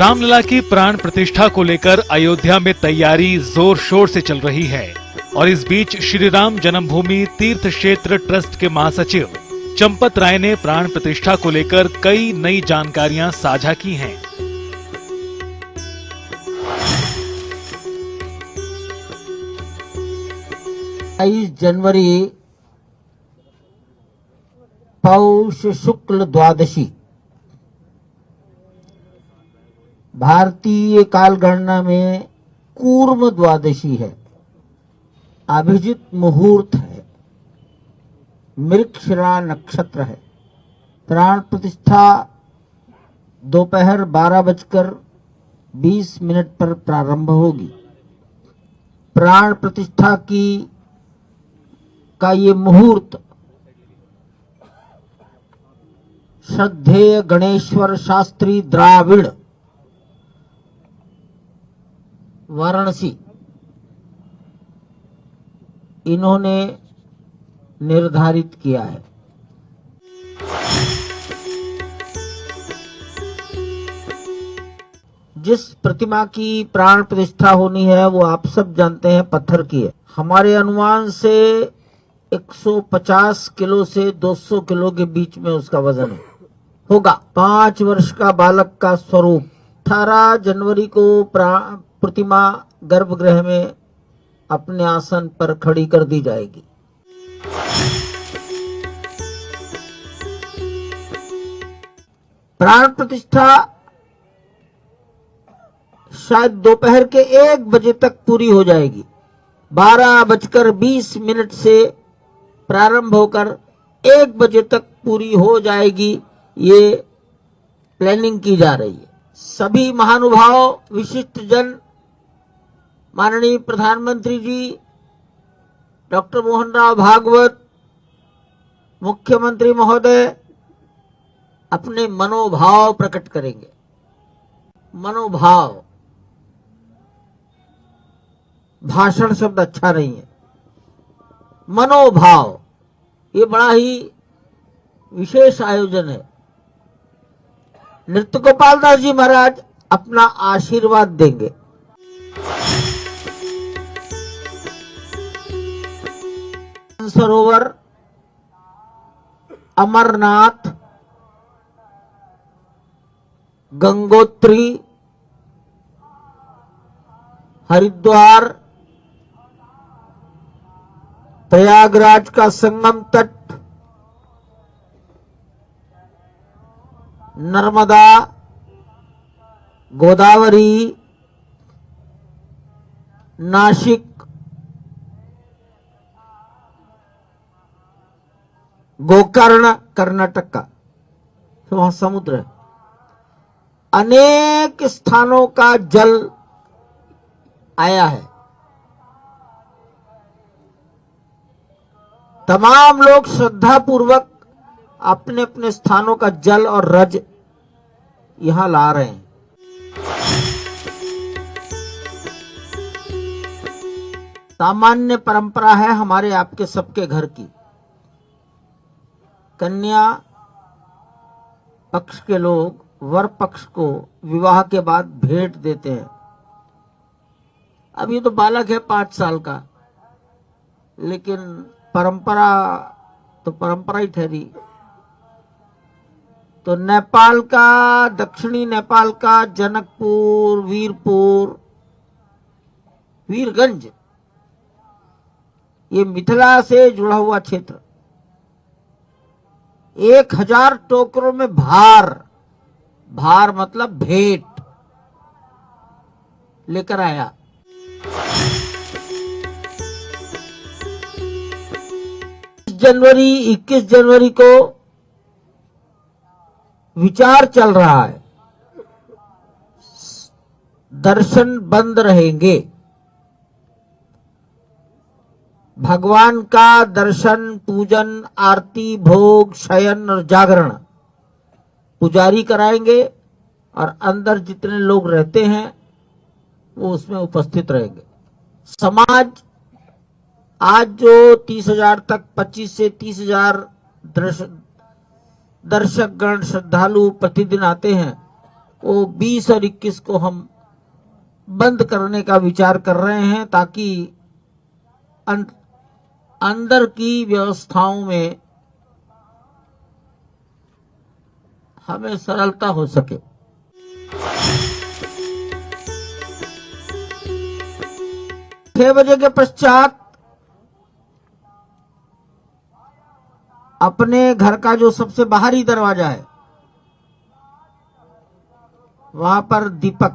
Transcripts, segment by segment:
रामलला की प्राण प्रतिष्ठा को लेकर अयोध्या में तैयारी जोर शोर से चल रही है और इस बीच श्री राम जन्मभूमि तीर्थ क्षेत्र ट्रस्ट के महासचिव चंपत राय ने प्राण प्रतिष्ठा को लेकर कई नई जानकारियां साझा की हैं। 22 जनवरी पौष शुक्ल द्वादशी भारतीय कालगणना में कूर्म द्वादशी है। अभिजित मुहूर्त है, मृगशिरा नक्षत्र है। प्राण प्रतिष्ठा दोपहर 12:20 पर प्रारंभ होगी। प्राण प्रतिष्ठा का ये मुहूर्त श्रद्धेय गणेश्वर शास्त्री द्राविड़ वाराणसी इन्होंने निर्धारित किया है। जिस प्रतिमा की प्राण प्रतिष्ठा होनी है वो आप सब जानते हैं पत्थर की है। हमारे अनुमान से 150 किलो से 200 किलो के बीच में उसका वजन होगा। 5 वर्ष का बालक का स्वरूप। 18 जनवरी को प्रतिमा गर्भगृह में अपने आसन पर खड़ी कर दी जाएगी। प्राण प्रतिष्ठा शायद दोपहर के 1 बजे तक पूरी हो जाएगी। 12:20 से प्रारंभ होकर 1 बजे तक पूरी हो जाएगी। ये प्लानिंग की जा रही है। सभी महानुभाव, विशिष्ट जन, माननीय प्रधानमंत्री जी डॉक्टर मोहन राव भागवत, मुख्यमंत्री महोदय अपने मनोभाव प्रकट करेंगे। मनोभाव, भाषण शब्द अच्छा नहीं है। मनोभाव ये बड़ा ही विशेष आयोजन है। नृत्य गोपाल दास जी महाराज अपना आशीर्वाद देंगे। सरोवर, अमरनाथ, गंगोत्री, हरिद्वार, प्रयागराज का संगम तट, नर्मदा, गोदावरी, नासिक, गोकर्ण कर्नाटक का, तो वहां समुद्र है। अनेक स्थानों का जल आया है। तमाम लोग श्रद्धा पूर्वक अपने अपने स्थानों का जल और रज यहां ला रहे हैं। सामान्य परंपरा है हमारे आपके सबके घर की। कन्या पक्ष के लोग वर पक्ष को विवाह के बाद भेंट देते हैं। अब ये तो बालक है 5 साल का, लेकिन परंपरा तो परंपरा ही ठहरी। तो नेपाल का, दक्षिणी नेपाल का जनकपुर, वीरपुर, वीरगंज, ये मिथिला से जुड़ा हुआ क्षेत्र 1000 टोकरों में भार मतलब भेंट लेकर आया। जनवरी 21 जनवरी को विचार चल रहा है, दर्शन बंद रहेंगे। भगवान का दर्शन, पूजन, आरती, भोग, शयन और जागरण पुजारी कराएंगे और अंदर जितने लोग रहते हैं वो उसमें उपस्थित रहेंगे। समाज आज जो 30,000 तक 25 से 30,000 दर्शक गण, श्रद्धालु प्रतिदिन आते हैं, वो 20 और 21 को हम बंद करने का विचार कर रहे हैं, ताकि अंदर की व्यवस्थाओं में हमें सरलता हो सके। छह बजे के पश्चात अपने घर का जो सबसे बाहरी दरवाजा है वहां पर दीपक,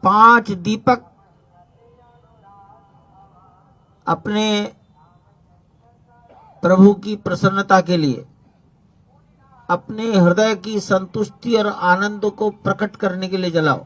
5 दीपक अपने प्रभु की प्रसन्नता के लिए, अपने हृदय की संतुष्टि और आनंद को प्रकट करने के लिए जलाओ।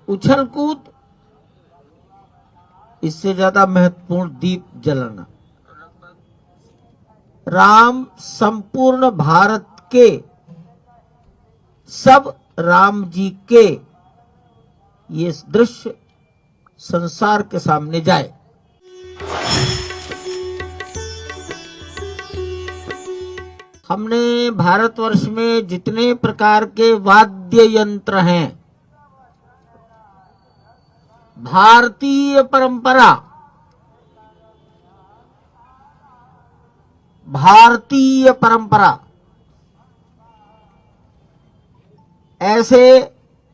उछल कूद, इससे ज्यादा महत्वपूर्ण दीप जलाना। राम संपूर्ण भारत के, सब राम जी के ये दृश्य संसार के सामने जाए। हमने भारतवर्ष में जितने प्रकार के वाद्य यंत्र हैं, भारतीय परंपरा, ऐसे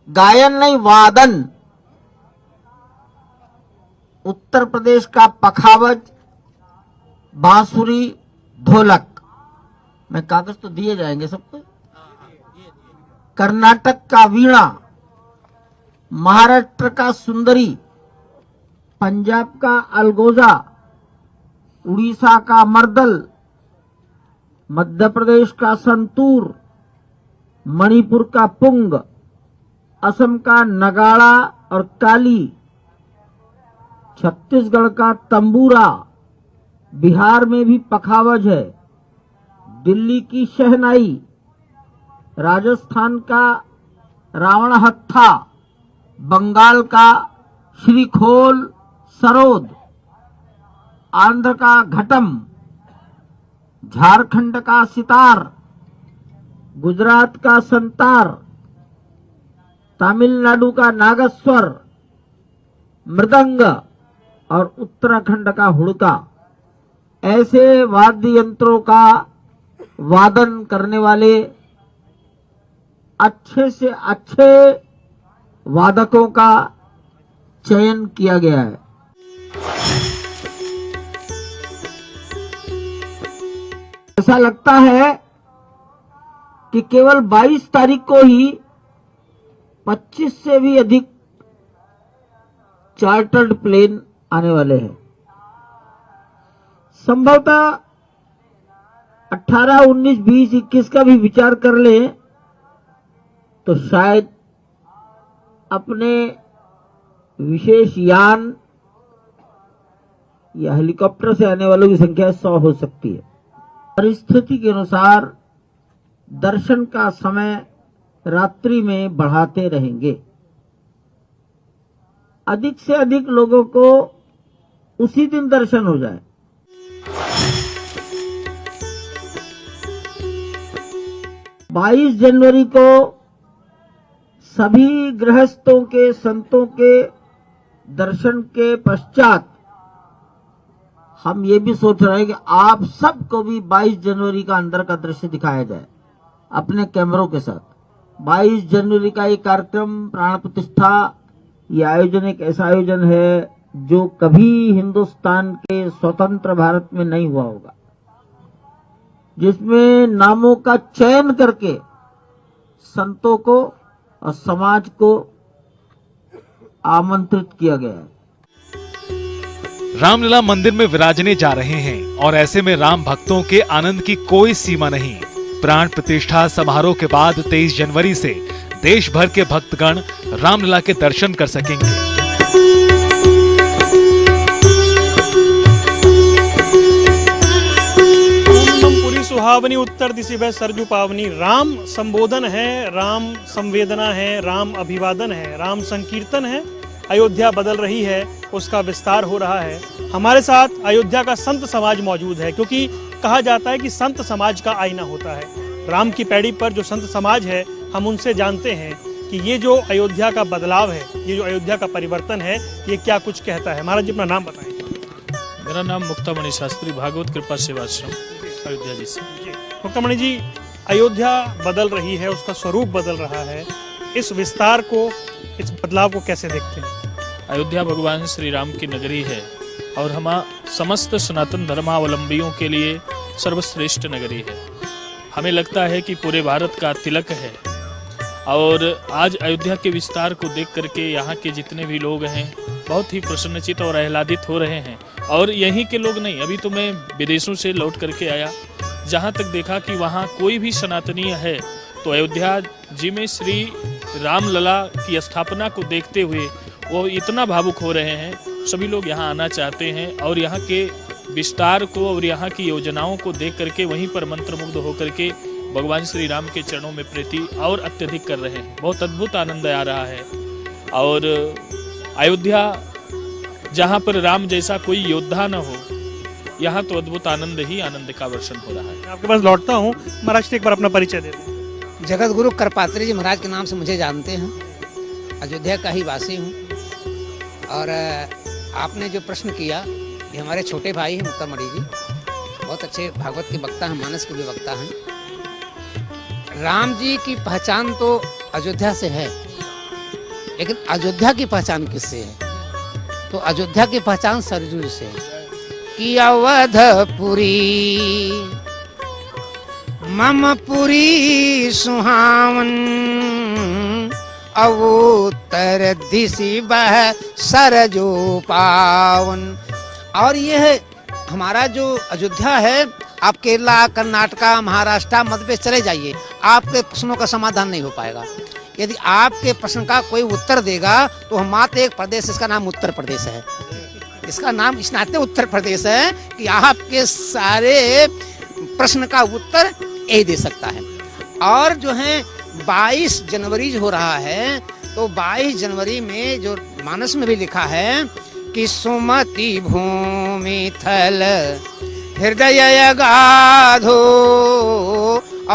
गायन नहीं, वादन, उत्तर प्रदेश का पखावज, बांसुरी, ढोलक, मैं कागज तो दिए जाएंगे सबको, कर्नाटक का वीणा, महाराष्ट्र का सुंदरी, पंजाब का अलगोजा, उड़ीसा का मर्दल, मध्य प्रदेश का संतूर, मणिपुर का पुंग, असम का नगाड़ा और काली, छत्तीसगढ़ का तंबूरा, बिहार में भी पखावज है, दिल्ली की शहनाई, राजस्थान का रावण हत्था, बंगाल का श्रीखोल सरोद, आंध्र का घटम, झारखंड का सितार, गुजरात का संतार, तमिलनाडु का नागस्वर, मृदंग और उत्तराखंड का हुड़का, ऐसे वाद्य यंत्रों का वादन करने वाले अच्छे से अच्छे वादकों का चयन किया गया है। ऐसा लगता है कि केवल 22 तारीख को ही 25 से भी अधिक चार्टर्ड प्लेन आने वाले हैं। संभवतः 18, 19, 20, 21 का भी विचार कर ले तो शायद अपने विशेष यान या हेलीकॉप्टर से आने वालों की संख्या 100 हो सकती है। परिस्थिति के अनुसार दर्शन का समय रात्रि में बढ़ाते रहेंगे। अधिक से अधिक लोगों को उसी दिन दर्शन हो जाए। बाईस जनवरी को सभी गृहस्थों के, संतों के दर्शन के पश्चात हम ये भी सोच रहे हैं कि आप सबको भी 22 जनवरी का अंदर का दृश्य दिखाया जाए अपने कैमरों के साथ। 22 जनवरी का ये कार्यक्रम प्राण प्रतिष्ठा, ये आयोजन एक ऐसा आयोजन है जो कभी हिंदुस्तान के स्वतंत्र भारत में नहीं हुआ होगा, जिसमें नामों का चयन करके संतों को और समाज को आमंत्रित किया गया है। रामलला मंदिर में विराजने जा रहे हैं और ऐसे में राम भक्तों के आनंद की कोई सीमा नहीं। प्राण प्रतिष्ठा समारोह के बाद 23 जनवरी से देश भर के भक्तगण रामलला के दर्शन कर सकेंगे। सुहावनी उत्तर दिशि वह सरजू पावनी। राम संबोधन है, राम संवेदना है, राम अभिवादन है, राम संकीर्तन है। अयोध्या बदल रही है, उसका विस्तार हो रहा है। हमारे साथ अयोध्या का संत समाज मौजूद है, क्योंकि कहा जाता है कि संत समाज का आईना होता है। राम की पैड़ी पर जो संत समाज है, हम उनसे जानते हैं कि ये जो अयोध्या का बदलाव है, ये जो अयोध्या का परिवर्तन है, ये क्या कुछ कहता है। महाराज जी अपना नाम बताएं। मेरा नाम मुक्तामणि शास्त्री, भागवत कृपा सेवाश्रम, अयोध्या जी से। मुक्तामणि जी, अयोध्या बदल रही है, उसका स्वरूप बदल रहा है, इस विस्तार को, इस बदलाव को कैसे देखते हैं? अयोध्या भगवान श्री राम की नगरी है और हम समस्त सनातन धर्मावलंबियों के लिए सर्वश्रेष्ठ नगरी है। हमें लगता है कि पूरे भारत का तिलक है और आज अयोध्या के विस्तार को देख करके यहाँ के जितने भी लोग हैं बहुत ही प्रसन्नचित और आह्लादित हो रहे हैं। और यहीं के लोग नहीं, अभी तो मैं विदेशों से लौट करके आया, जहाँ तक देखा कि वहाँ कोई भी सनातनीय है तो अयोध्या जी में श्री राम लला की स्थापना को देखते हुए वो इतना भावुक हो रहे हैं। सभी लोग यहाँ आना चाहते हैं और यहाँ के विस्तार को और यहाँ की योजनाओं को देख करके वहीं पर मंत्रमुग्ध होकर के भगवान श्री राम के चरणों में प्रीति और अत्यधिक कर रहे हैं। बहुत अद्भुत आनंद आ रहा है। और अयोध्या जहाँ पर राम जैसा कोई योद्धा न हो, यहाँ तो अद्भुत आनंद ही आनंद का वर्षण हो रहा है। मैं आपके पास लौटता हूँ। महाराज एक बार अपना परिचय दे दें। जगत गुरु करपात्री जी महाराज के नाम से मुझे जानते हैं, अयोध्या का ही वासी हूँ। और आपने जो प्रश्न किया, ये हमारे छोटे भाई हैं मुक्तामणि जी, बहुत अच्छे भागवत के वक्ता हैं, मानस के भी वक्ता हैं। राम जी की पहचान तो अयोध्या से है, लेकिन अयोध्या की पहचान किससे है? तो अयोध्या की पहचान सरजू से है कि अवधपुरी मम पुरी सुहावन, अवोत्तर दिशि बह सरजो पावन। और यह हमारा जो अयोध्या है, आप केरला, कर्नाटका, महाराष्ट्र, मध्य प्रदेश चले जाइए, आपके प्रश्नों का समाधान नहीं हो पाएगा। यदि आपके प्रश्न का कोई उत्तर देगा तो हम मात्र एक प्रदेश, इसका नाम उत्तर प्रदेश है। इसका नाम इस नाते उत्तर प्रदेश है कि आपके सारे प्रश्न का उत्तर यही दे सकता है। और जो है 22 जनवरी जो हो रहा है, तो 22 जनवरी में जो मानस में भी लिखा है कि सुमति भूमि थल हृदय अगाधो,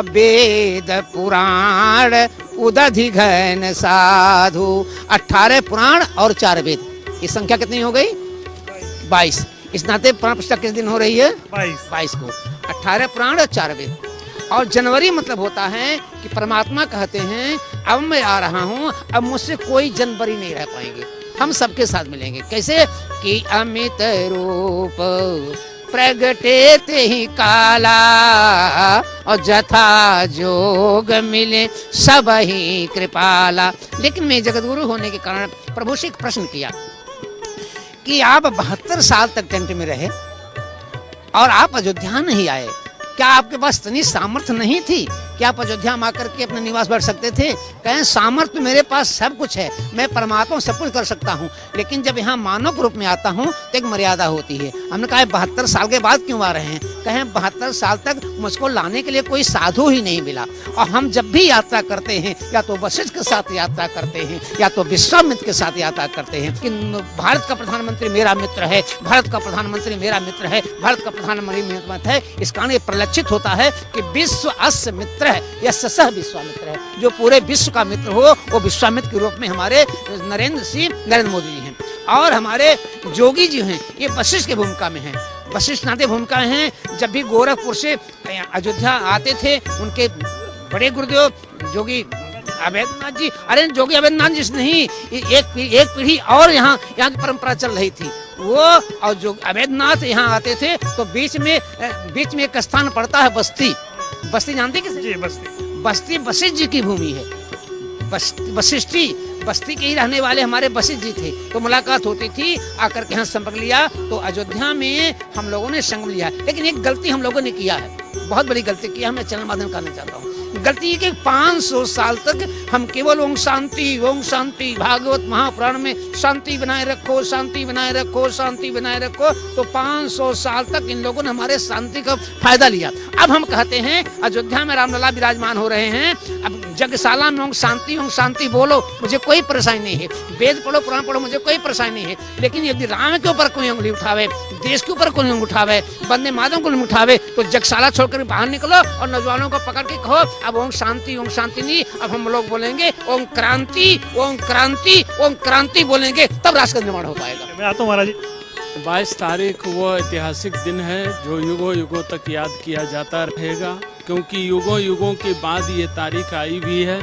वेद पुराण उदधि घन साधु। 18 पुराण और 4 वेद, ये संख्या कितनी हो गई? 22। इस नाते पुराण पुस्तक किस दिन हो रही है? 22 को। 18 पुराण और 4 वेद। और जनवरी मतलब होता है कि परमात्मा कहते हैं अब मैं आ रहा हूँ, अब मुझसे कोई जनवरी नहीं रह पाएंगे, हम सबके साथ मिलेंगे। कैसे कि अमित रूप प्रगटे ते ही काला, और जथा जोग मिले सब ही कृपाला। लेकिन मैं जगतगुरु होने के कारण प्रभु से एक प्रश्न किया कि आप 72 साल तक टेंट में रहे और आप अयोध्या नहीं आए, क्या आपके पास इतनी सामर्थ्य नहीं थी कि आप अयोध्या में आकर के अपना निवास बैठ सकते थे? कहें सामर्थ्य मेरे पास सब कुछ है, मैं परमात्मा सब कुछ कर सकता हूँ, लेकिन जब यहाँ मानव के रूप में आता हूँ तो एक मर्यादा होती है। हमने कहा 72 साल के बाद क्यों आ रहे हैं? कहें 72 साल तक मुझको लाने के लिए कोई साधु ही नहीं मिला, और हम जब भी यात्रा करते हैं या तो वशिष्ठ के साथ यात्रा करते हैं या तो विश्वामित्र के साथ यात्रा करते हैं कि भारत का प्रधानमंत्री मेरा मित्र है, भारत का प्रधानमंत्री मेरा मित्र है, भारत का प्रधानमंत्री मेरा मित्र है। इस कारण ये प्रलक्षित होता है कि विश्व अस्य मित्र है, यह सह विश्वामित्र है। जो पूरे विश्व का मित्र हो वो विश्वामित्र के रूप में हमारे नरेंद्र मोदी जी हैं। और हमारे जोगी जी हैं, ये वशिष्ठ की भूमिका में हैं, वशिष्ठ नाते भूमिका हैं। जब भी गोरखपुर से अयोध्या आते थे, उनके बड़े गुरुदेव जोगी अवैधनाथ जी, अरे जोगी अवैधनाथ जी नहीं, एक पीढ़ी और यहाँ की परंपरा चल रही थी। वो और जो अवैधनाथ यहाँ आते थे तो बीच में एक स्थान पड़ता है बस्ती। बस्ती जानते किसे? जी, बस्ती। बस्ती वशिष्ठ जी की भूमि है। वशिष्ठी बस्ती के ही रहने वाले हमारे वशिष्ठ जी थे, तो मुलाकात होती थी, आकर के यहाँ संपर्क लिया, तो अयोध्या में हम लोगों ने संग लिया। लेकिन एक गलती हम लोगों ने किया है, बहुत बड़ी गलती की है, मैं चैनल माध्यम करना चाहता हूँ। गलती कि 500 साल तक हम केवल ओम शांति भागवत महापुराण में शांति बनाए रखो, शांति बनाए रखो, शांति बनाए रखो, तो 500 साल तक इन लोगों ने हमारे शांति का फायदा लिया। अब हम कहते हैं अयोध्या में रामलला विराजमान हो रहे हैं, अब जगशाला में ओम शांति बोलो, मुझे कोई परेशानी नहीं है, वेद पढ़ो, पुराण पढ़ो, मुझे कोई परेशानी नहीं है। लेकिन यदि राम के ऊपर कोई उंगली उठावे, देश के ऊपर कोई उंगली उठावे, वंदे मातरम को उंगली उठावे, तो जगशाला छोड़कर बाहर निकलो और नौजवानों को पकड़ के कहो अब ओम शांति नहीं, अब हम लोग बोलेंगे ओम क्रांति, ओम क्रांति, ओम क्रांति बोलेंगे, तब राष्ट्र का निर्माण हो पाएगा। मैं आता हूँ महाराज जी। 22 तारीख वो ऐतिहासिक दिन है जो युगों युगों तक याद किया जाता रहेगा, क्योंकि युगों युगों के बाद ये तारीख आई भी है।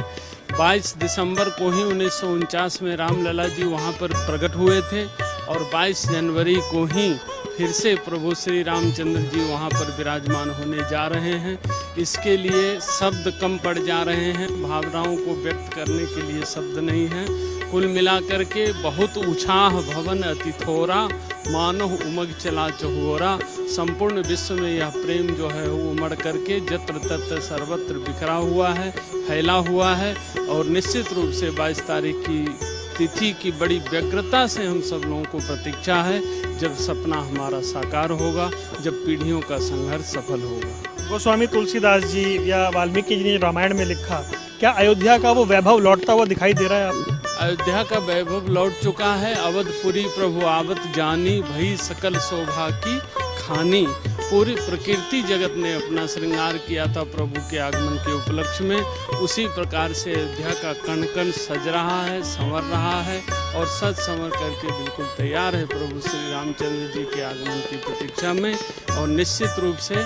22 दिसंबर को ही 1949 में रामलला जी वहाँ पर प्रकट हुए थे और 22 जनवरी को ही फिर से प्रभु श्री रामचंद्र जी वहाँ पर विराजमान होने जा रहे हैं। इसके लिए शब्द कम पड़ जा रहे हैं, भावनाओं को व्यक्त करने के लिए शब्द नहीं हैं। कुल मिलाकर के बहुत उत्साह भवन अति थोरा, मानव उमग चला चहुओरा। संपूर्ण विश्व में यह प्रेम जो है वो उमड़ करके जत्र तत्र सर्वत्र बिखरा हुआ है, फैला हुआ है। और निश्चित रूप से 22 तारीख की तिथि की बड़ी व्यग्रता से हम सब लोगों को प्रतीक्षा है, जब सपना हमारा साकार होगा, जब पीढ़ियों का संघर्ष सफल होगा। गोस्वामी तुलसीदास जी या वाल्मीकि जी ने रामायण में लिखा, क्या अयोध्या का वो वैभव लौटता हुआ दिखाई दे रहा है आपको? अयोध्या का वैभव लौट चुका है। अवधपुरी प्रभु आवत जानी, भई सकल शोभा की खानी। पूरी प्रकृति जगत ने अपना श्रृंगार किया था प्रभु के आगमन के उपलक्ष्य में। उसी प्रकार से अयोध्या का कण कण सज रहा है, संवर रहा है और सज संवर करके बिल्कुल तैयार है प्रभु श्री रामचंद्र जी के आगमन की प्रतीक्षा में। और निश्चित रूप से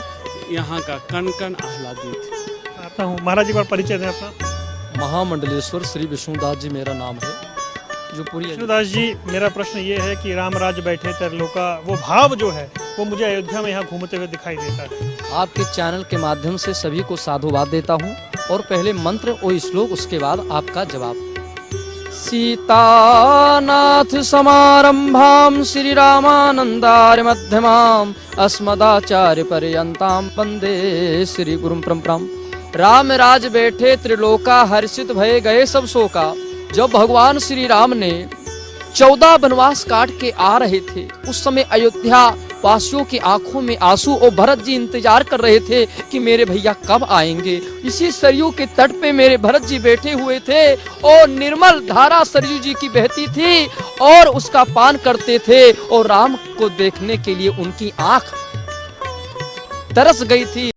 यहाँ का कण कण आह्लादित है। आता हूँ महाराज जी, पर परिचय दें अपना। महामंडलेश्वर श्री विष्णुदास जी मेरा नाम है, जो पूरी विष्णुदास जी, मेरा प्रश्न ये है कि राम राज्य बैठे तरलोका, वो भाव जो है वो मुझे अयोध्या में यहाँ घूमते हुए दिखाई देता है। आपके चैनल के माध्यम से सभी को साधुवाद देता हूँ। और पहले मंत्र और श्लोक, उसके बाद आपका जवाब। सीतानाथ समारंभाम श्री रामानंदार्य मध्यमाम अस्मदाचार्य पर्यंताम वंदे श्री गुरुम परम्पराम। राम राज बैठे त्रिलोका, हर्षित भय गए सब शोका। जब भगवान श्री राम ने 14 वनवास काट के आ रहे थे, उस समय अयोध्या वासियों की आंखों में आंसू, और भरत जी इंतजार कर रहे थे कि मेरे भैया कब आएंगे। इसी सरयू के तट पे मेरे भरत जी बैठे हुए थे और निर्मल धारा सरयू जी की बहती थी और उसका पान करते थे, और राम को देखने के लिए उनकी आंख तरस गई थी।